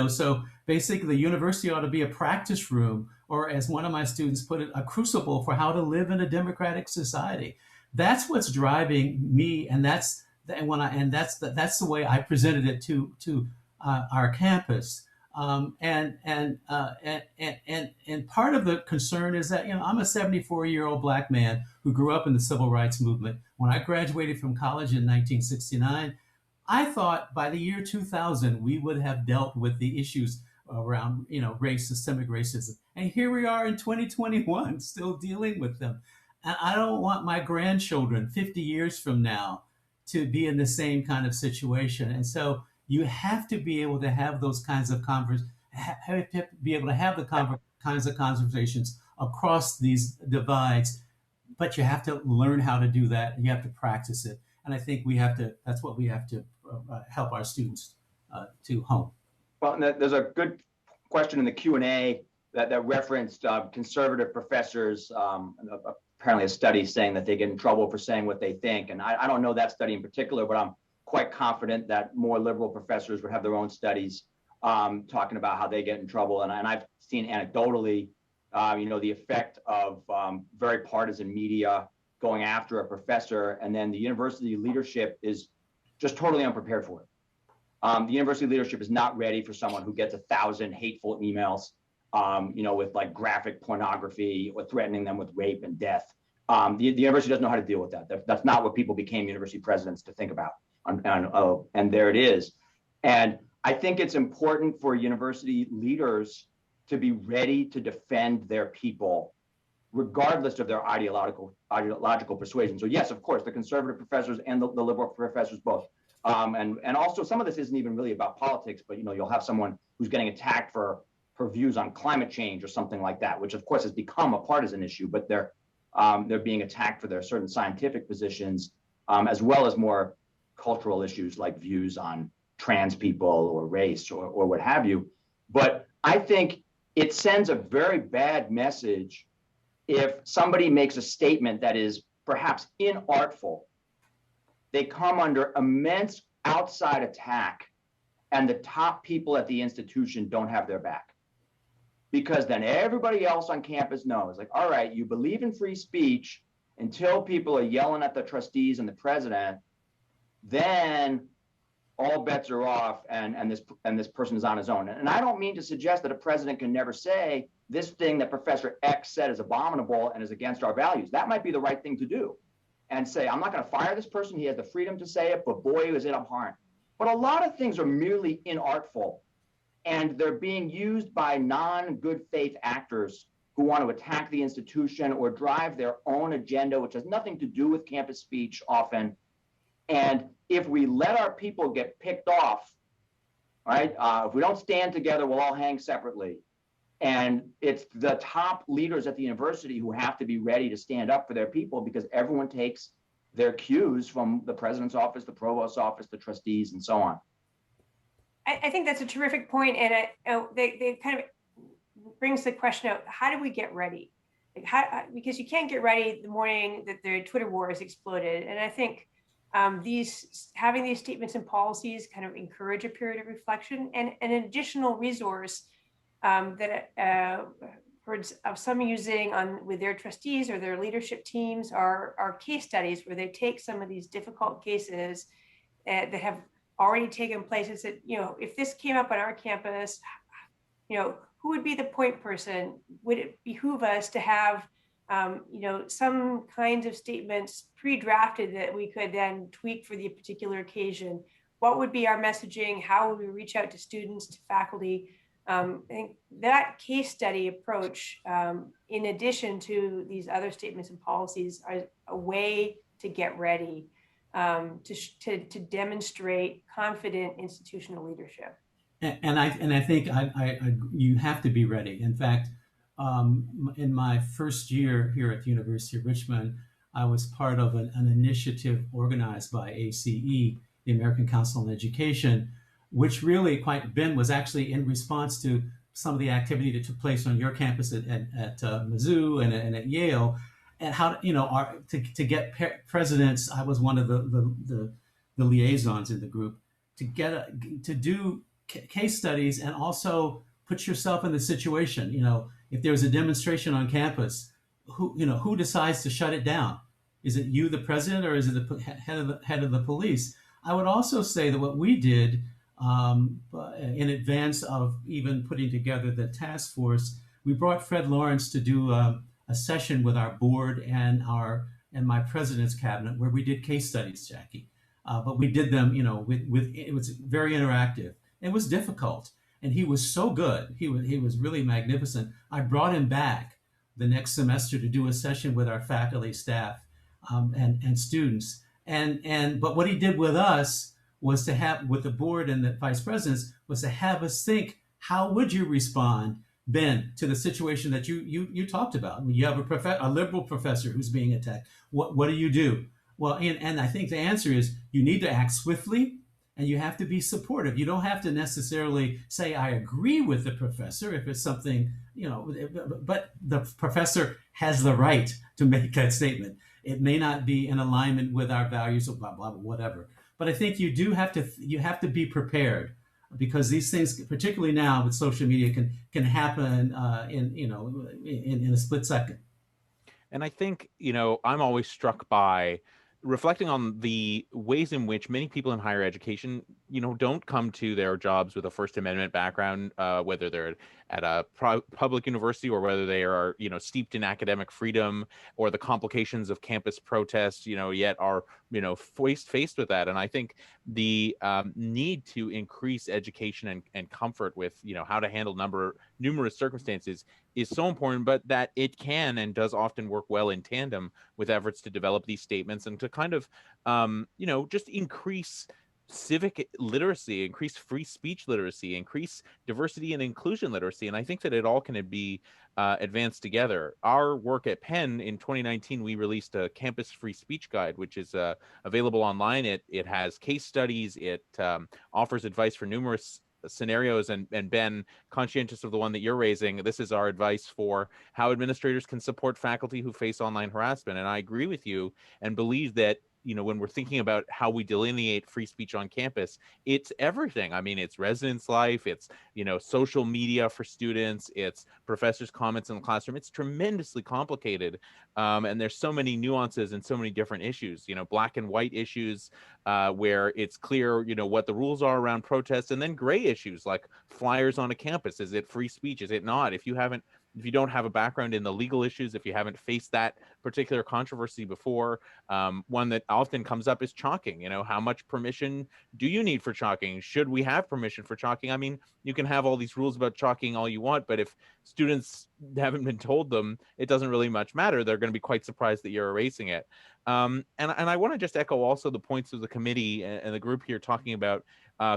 So basically the university ought to be a practice room, or as one of my students put it, a crucible for how to live in a democratic society. That's what's driving me, and that's the way I presented it to our campus. And part of the concern is that I'm a 74-year-old black man who grew up in the civil rights movement. When I graduated from college in 1969, I thought by the year 2000 we would have dealt with the issues around race, systemic racism, and here we are in 2021 still dealing with them. And I don't want my grandchildren 50 years from now to be in the same kind of situation. And so you have to be able to have those kinds of kinds of conversations across these divides, but you have to learn how to do that. And you have to practice it. And I think that's what we have to help our students to hone. Well, there's a good question in the Q&A that referenced conservative professors, apparently a study saying that they get in trouble for saying what they think. And I don't know that study in particular, but I'm quite confident that more liberal professors would have their own studies talking about how they get in trouble. And I've seen anecdotally, the effect of very partisan media going after a professor, and then the university leadership is just totally unprepared for it. The university leadership is not ready for someone who gets 1,000 hateful emails, with like graphic pornography or threatening them with rape and death. The university doesn't know how to deal with that. That's not what people became university presidents to think about. And there it is. And I think it's important for university leaders to be ready to defend their people, regardless of their ideological persuasion. So yes, of course, the conservative professors and the liberal professors both. And also some of this isn't even really about politics, but you'll have someone who's getting attacked for her views on climate change or something like that, which of course has become a partisan issue, but they're being attacked for their certain scientific positions, as well as more cultural issues like views on trans people or race or what have you. But I think it sends a very bad message if somebody makes a statement that is perhaps inartful. They come under immense outside attack, and the top people at the institution don't have their back. Because then everybody else on campus knows, like, all right, you believe in free speech until people are yelling at the trustees and the president, then all bets are off and this person is on his own. And I don't mean to suggest that a president can never say this thing that Professor X said is abominable and is against our values. That might be the right thing to do. And say, I'm not going to fire this person. He has the freedom to say it, but boy, is it abhorrent. But a lot of things are merely inartful, and they're being used by non-good faith actors who want to attack the institution or drive their own agenda, which has nothing to do with campus speech often. And if we let our people get picked off, right, if we don't stand together, we'll all hang separately. And it's the top leaders at the university who have to be ready to stand up for their people, because everyone takes their cues from the president's office, the provost's office, the trustees, and so on. I think that's a terrific point, and they kind of brings the question out: how do we get ready? Like because you can't get ready the morning that the Twitter war has exploded. And I think having these statements and policies kind of encourage a period of reflection, and an additional resource that heard of some using with their trustees or their leadership teams are case studies where they take some of these difficult cases that have already taken place and said, if this came up on our campus, who would be the point person? Would it behoove us to have, some kinds of statements pre-drafted that we could then tweak for the particular occasion? What would be our messaging? How would we reach out to students, to faculty? I think that case study approach, in addition to these other statements and policies, are a way to get ready, to demonstrate confident institutional leadership. And I think you have to be ready. In fact, in my first year here at the University of Richmond, I was part of an initiative organized by ACE, the American Council on Education, which really was actually in response to some of the activity that took place on your campus at Mizzou and at Yale, and how to get presidents. I was one of the liaisons in the group to do case studies and also put yourself in the situation. If there's a demonstration on campus, who decides to shut it down? Is it you, the president, or is it the head of the police? I would also say that what we did in advance of even putting together the task force, we brought Fred Lawrence to do a session with our board and my president's cabinet where we did case studies, Jackie. But we did them, it was very interactive. It was difficult, and he was so good. He was really magnificent. I brought him back the next semester to do a session with our faculty, staff, and students. But what he did with us was to have, with the board and the vice presidents, was to have us think, how would you respond, Ben, to the situation that you talked about? I mean, you have a liberal professor who's being attacked. What do you do? Well, and I think the answer is you need to act swiftly, and you have to be supportive. You don't have to necessarily say, I agree with the professor if it's something, but the professor has the right to make that statement. It may not be in alignment with our values or blah, blah, blah, whatever. But I think you have to be prepared, because these things, particularly now with social media, can happen in a split second. And I think, I'm always struck by reflecting on the ways in which many people in higher education, don't come to their jobs with a First Amendment background, whether they're at a public university or whether they are, steeped in academic freedom or the complications of campus protests, yet are, faced with that. And I think the need to increase education and comfort with, how to handle numerous circumstances is so important, but that it can and does often work well in tandem with efforts to develop these statements and to kind of, just increase civic literacy, increase free speech literacy, increase diversity and inclusion literacy. And I think that it all can be advanced together. Our work at Penn in 2019, we released a campus free speech guide, which is available online. It has case studies. It offers advice for numerous scenarios, and Ben, conscientious of the one that you're raising, this is our advice for how administrators can support faculty who face online harassment. And I agree with you and believe that when we're thinking about how we delineate free speech on campus, it's everything. I mean, it's residence life, it's, social media for students, it's professors' comments in the classroom. It's tremendously complicated. And there's so many nuances and so many different issues, black and white issues where it's clear, what the rules are around protests, and then gray issues like flyers on a campus. Is it free speech? Is it not? If you don't have a background in the legal issues, if you haven't faced that particular controversy before, one that often comes up is chalking. How much permission do you need for chalking? Should we have permission for chalking? I mean, you can have all these rules about chalking all you want, but if students haven't been told them, it doesn't really much matter. They're going to be quite surprised that you're erasing it. And I want to just echo also the points of the committee and the group here talking about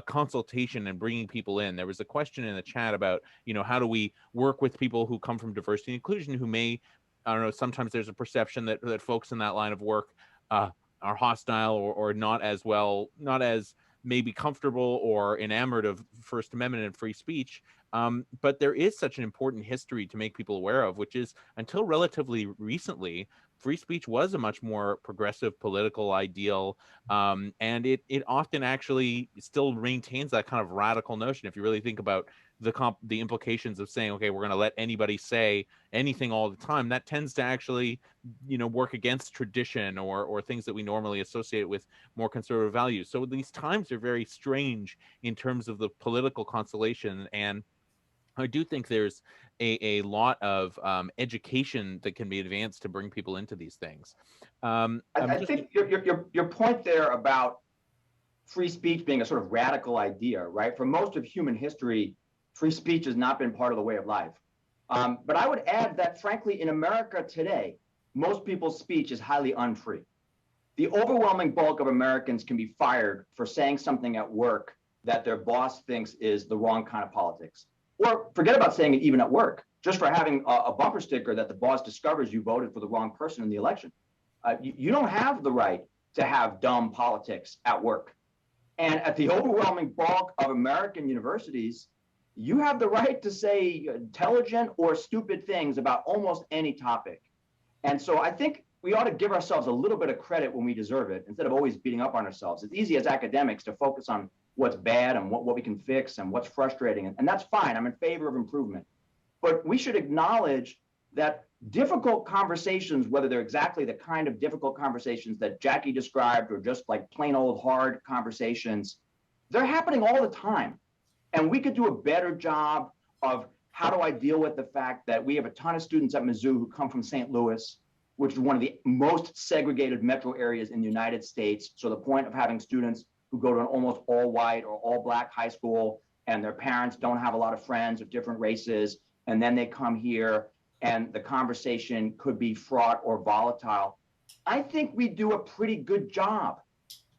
consultation and bringing people in. There was a question in the chat about, how do we work with people who come from diversity and inclusion who may, I don't know, sometimes there's a perception that folks in that line of work are hostile or not as maybe comfortable or enamored of First Amendment and free speech. But there is such an important history to make people aware of, which is until relatively recently, free speech was a much more progressive political ideal. And it often actually still maintains that kind of radical notion. If you really think about the implications of saying, okay, we're going to let anybody say anything all the time, that tends to actually, work against tradition or things that we normally associate with more conservative values. So these times are very strange in terms of the political constellation. And I do think there's a lot of education that can be advanced to bring people into these things. I think your point there about free speech being a sort of radical idea, right? For most of human history, free speech has not been part of the way of life. But I would add that, frankly, in America today, most people's speech is highly unfree. The overwhelming bulk of Americans can be fired for saying something at work that their boss thinks is the wrong kind of politics. Or forget about saying it even at work, just for having a bumper sticker that the boss discovers you voted for the wrong person in the election. You don't have the right to have dumb politics at work. And at the overwhelming bulk of American universities, you have the right to say intelligent or stupid things about almost any topic. And so I think we ought to give ourselves a little bit of credit when we deserve it, instead of always beating up on ourselves. It's easy as academics to focus on what's bad and what we can fix and what's frustrating. And that's fine. I'm in favor of improvement. But we should acknowledge that difficult conversations, whether they're exactly the kind of difficult conversations that Jackie described or just like plain old hard conversations, they're happening all the time. And we could do a better job of how do I deal with the fact that we have a ton of students at Mizzou who come from St. Louis, which is one of the most segregated metro areas in the United States. So the point of having students who go to an almost all white or all black high school and their parents don't have a lot of friends of different races, and then they come here and the conversation could be fraught or volatile. I think we do a pretty good job.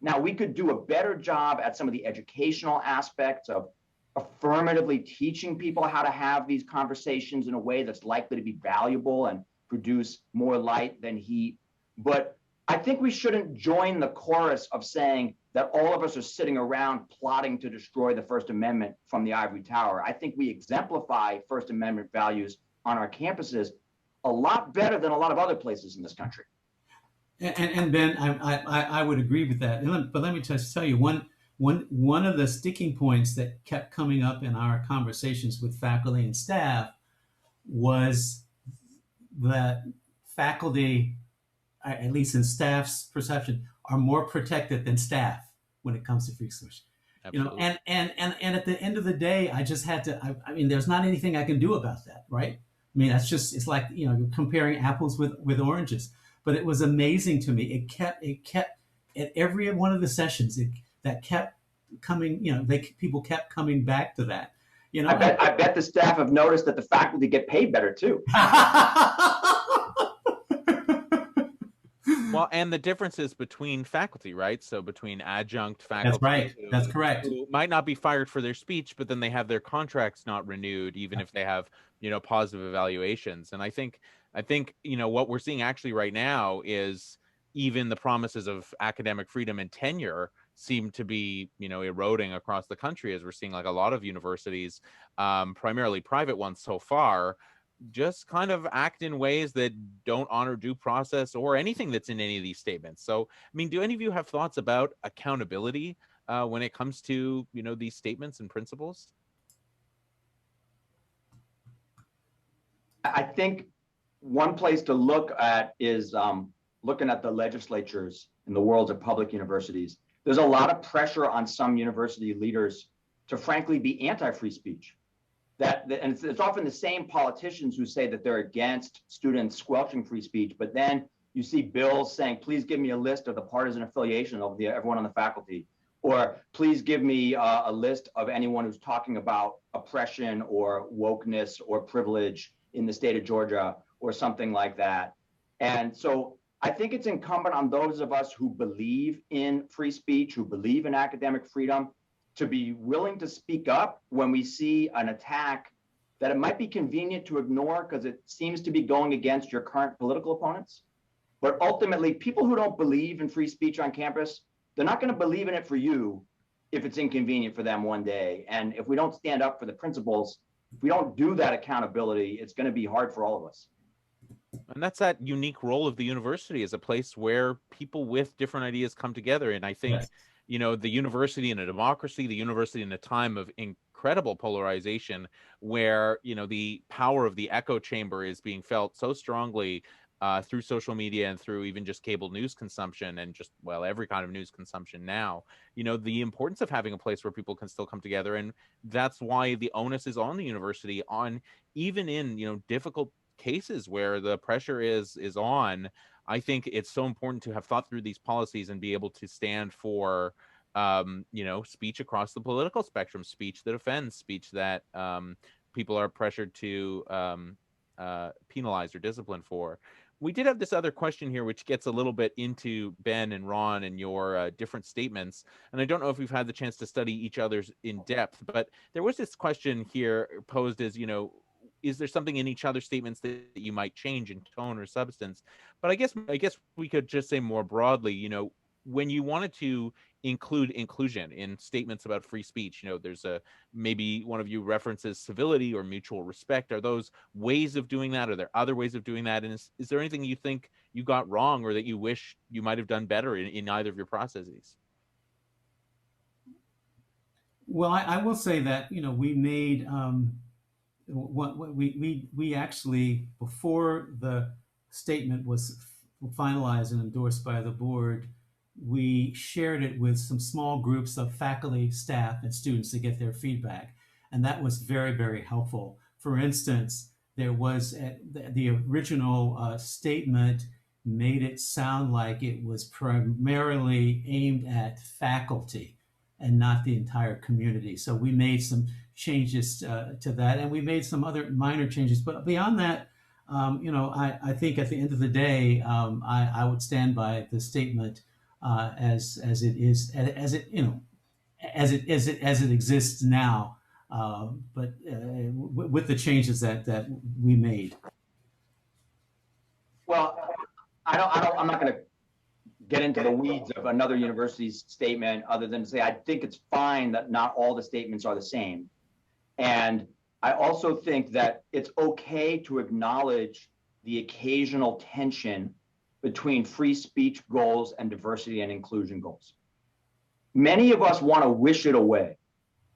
Now, we could do a better job at some of the educational aspects of affirmatively teaching people how to have these conversations in a way that's likely to be valuable and produce more light than heat. But I think we shouldn't join the chorus of saying that all of us are sitting around plotting to destroy the First Amendment from the ivory tower. I think we exemplify First Amendment values on our campuses a lot better than a lot of other places in this country. And Ben, I would agree with that. But let me just tell you, one of the sticking points that kept coming up in our conversations with faculty and staff was that faculty, at least in staff's perception, are more protected than staff when it comes to free speech. Absolutely. And at the end of the day, I just had to. I mean, there's not anything I can do about that, right? I mean, it's like you're comparing apples with oranges. But it was amazing to me. It kept at every one of the sessions. That kept coming. People kept coming back to that. I bet the staff have noticed that the faculty get paid better too. Well, and the differences between faculty, right? So between adjunct faculty, that's right. That's correct. Who might not be fired for their speech, but then they have their contracts not renewed, even if they have positive evaluations. And I think what we're seeing actually right now is even the promises of academic freedom and tenure seem to be eroding across the country, as we're seeing like a lot of universities, primarily private ones so far, just kind of act in ways that don't honor due process or anything that's in any of these statements. So, I mean, do any of you have thoughts about accountability when it comes to, these statements and principles? I think one place to look at is looking at the legislatures in the worlds of public universities. There's a lot of pressure on some university leaders to frankly be anti-free speech. And it's often the same politicians who say that they're against students squelching free speech, but then you see bills saying, please give me a list of the partisan affiliation of everyone on the faculty, Or please give me a list of anyone who's talking about oppression or wokeness or privilege in the state of Georgia or something like that. And so I think it's incumbent on those of us who believe in free speech, who believe in academic freedom, to be willing to speak up when we see an attack that it might be convenient to ignore because it seems to be going against your current political opponents. But ultimately, people who don't believe in free speech on campus, they're not going to believe in it for you if it's inconvenient for them one day. And if we don't stand up for the principles, if we don't do that accountability, it's going to be hard for all of us. And that's that unique role of the university as a place where people with different ideas come together. And I think, Yes. you know, the university in a democracy, the university in a time of incredible polarization, where, you know, the power of the echo chamber is being felt so strongly through social media and through even just cable news consumption and just, well, every kind of news consumption now, you know, the importance of having a place where people can still come together. And that's why the onus is on the university, on even in, you know, difficult cases where the pressure is on. I think it's so important to have thought through these policies and be able to stand for you know, speech across the political spectrum, speech that offends, speech that people are pressured to penalize or discipline for. We did have this other question here, which gets a little bit into Ben and Ron and your different statements. And I don't know if we've had the chance to study each other's in depth, but there was this question here posed as, you know, is there something in each other's statements that you might change in tone or substance? But I guess we could just say more broadly, you know, when you wanted to include inclusion in statements about free speech, you know, there's a, maybe one of you references civility or mutual respect. Are those ways of doing that? Are there other ways of doing that? And is there anything you think you got wrong or that you wish you might have done better in either of your processes? Well, I will say that, you know, we made what we actually, before the statement was finalized and endorsed by the board, we shared it with some small groups of faculty, staff, and students to get their feedback, and that was very, very helpful. For instance, there was the original statement made it sound like it was primarily aimed at faculty and not the entire community. So we made some changes to that, and we made some other minor changes. But beyond that, you know, I think at the end of the day, I would stand by the statement as it is, as it, you know, as it exists now. But with the changes that we made. Well, I'm not going to get into the weeds of another university's statement other than to say I think it's fine that not all the statements are the same. And I also think that it's okay to acknowledge the occasional tension between free speech goals and diversity and inclusion goals. Many of us want to wish it away,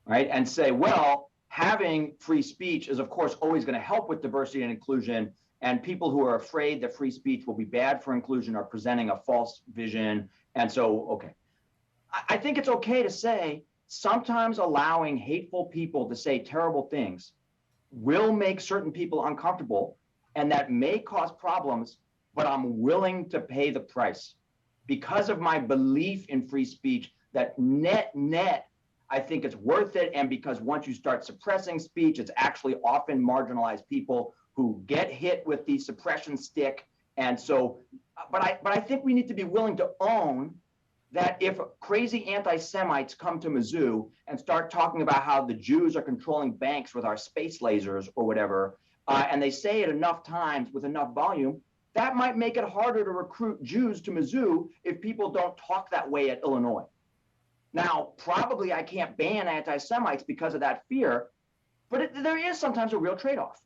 right? And say, well, having free speech is, of course, always going to help with diversity and inclusion. And people who are afraid that free speech will be bad for inclusion are presenting a false vision. And so, okay. I think it's okay to say sometimes allowing hateful people to say terrible things will make certain people uncomfortable, and that may cause problems, but I'm willing to pay the price because of my belief in free speech that net, I think it's worth it. And because once you start suppressing speech, it's actually often marginalized people who get hit with the suppression stick. And so, but I think we need to be willing to own that if crazy anti-Semites come to Mizzou and start talking about how the Jews are controlling banks with our space lasers or whatever, and they say it enough times with enough volume, that might make it harder to recruit Jews to Mizzou if people don't talk that way at Illinois. Now, probably I can't ban anti-Semites because of that fear, but there is sometimes a real trade-off.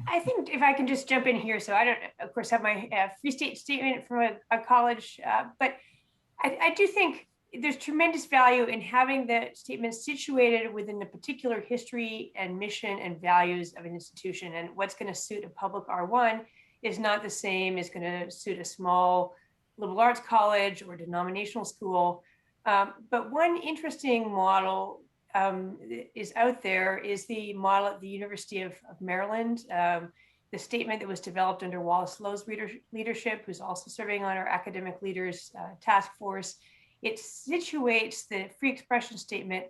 I think if I can just jump in here, so I don't, of course, have my free state statement from a college, but I do think there's tremendous value in having the statement situated within the particular history and mission and values of an institution. And what's going to suit a public R1 is not the same as going to suit a small liberal arts college or denominational school. But one interesting model is out there is the model at the University of Maryland, the statement that was developed under Wallace Lowe's leadership, who's also serving on our academic leaders task force. it situates the free expression statement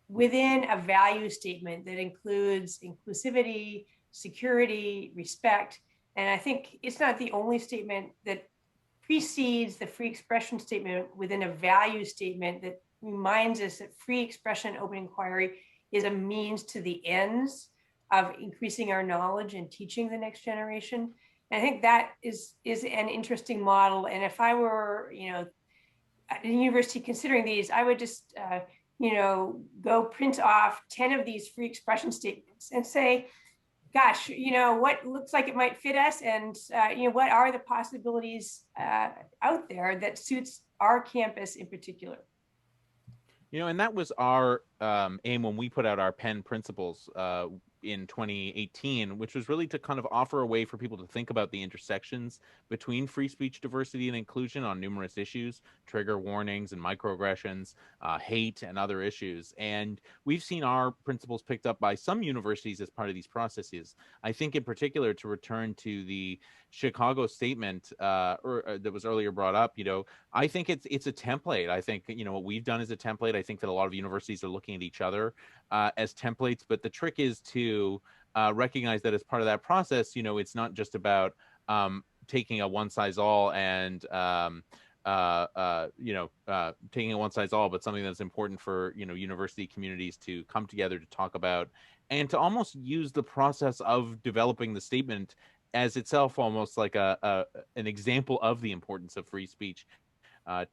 within a value statement that includes inclusivity, security, respect. And I think it's not the only statement that precedes the free expression statement within a value statement that reminds us that free expression, open inquiry is a means to the ends of increasing our knowledge and teaching the next generation. And I think that is an interesting model. And if I were, at a university considering these, I would just, go print off 10 of these free expression statements and say, gosh, what looks like it might fit us, and what are the possibilities out there that suits our campus in particular. And that was our aim when we put out our Penn principles in 2018, which was really to kind of offer a way for people to think about the intersections between free speech, diversity, and inclusion on numerous issues, trigger warnings and microaggressions, hate, and other issues. And we've seen our principles picked up by some universities as part of these processes. I think in particular, to return to the Chicago statement that was earlier brought up, I think it's a template. I think, what we've done is a template. I think that a lot of universities are looking at each other as templates, but the trick is to recognize that as part of that process, it's not just about taking a one size all and taking a one size all, but something that's important for university communities to come together to talk about, and to almost use the process of developing the statement as itself almost like an example of the importance of free speech.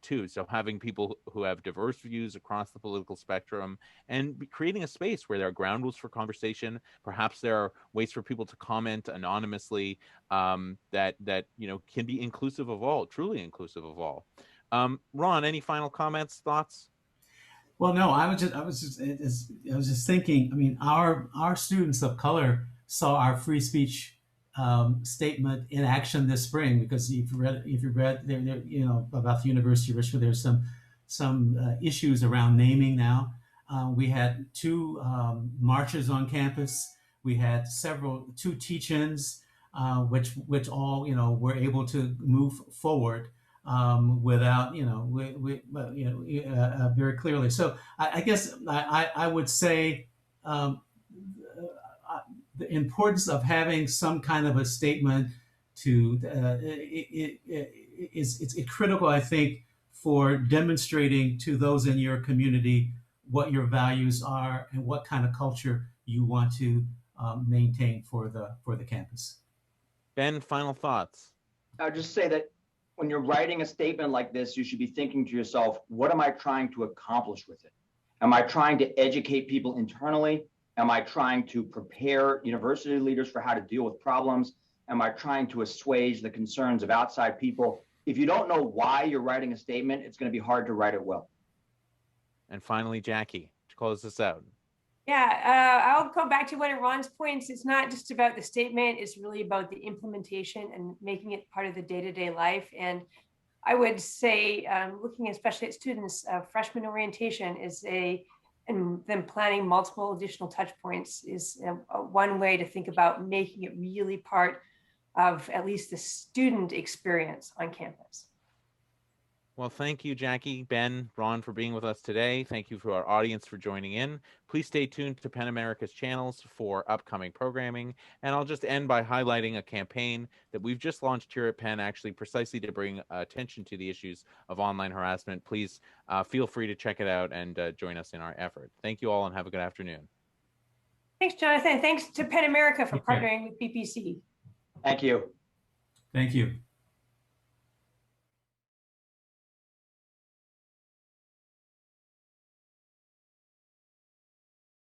Too. So having people who have diverse views across the political spectrum and creating a space where there are ground rules for conversation. Perhaps there are ways for people to comment anonymously that can be inclusive of all, truly inclusive of all. Ron, any final comments, thoughts? Well, no, I was just thinking. I mean, our students of color saw our free speech statement in action this spring, because if you read there, about the University of Richmond, there's some issues around naming now. We had 2 marches on campus. We had two teach-ins, which all were able to move forward without very clearly. So I guess I would say. The importance of having some kind of a statement it's critical, I think, for demonstrating to those in your community what your values are and what kind of culture you want to maintain for the campus. Ben, final thoughts? I'll just say that when you're writing a statement like this, you should be thinking to yourself, what am I trying to accomplish with it? Am I trying to educate people internally? Am I trying to prepare university leaders for how to deal with problems? Am I trying to assuage the concerns of outside people? If you don't know why you're writing a statement, it's going to be hard to write it well. And finally, Jackie, to close this out. Yeah, I'll go back to one of Ron's points. It's not just about the statement, it's really about the implementation and making it part of the day-to-day life. And I would say, looking especially at students, freshman orientation and then planning multiple additional touch points is one way to think about making it really part of at least the student experience on campus. Well, thank you, Jackie, Ben, Ron, for being with us today. Thank you for our audience for joining in. Please stay tuned to Penn America's channels for upcoming programming. And I'll just end by highlighting a campaign that we've just launched here at Penn, actually precisely to bring attention to the issues of online harassment. Please feel free to check it out and join us in our effort. Thank you all and have a good afternoon. Thanks, Jonathan. Thanks to Penn America for partnering with BPC. Thank you. Thank you.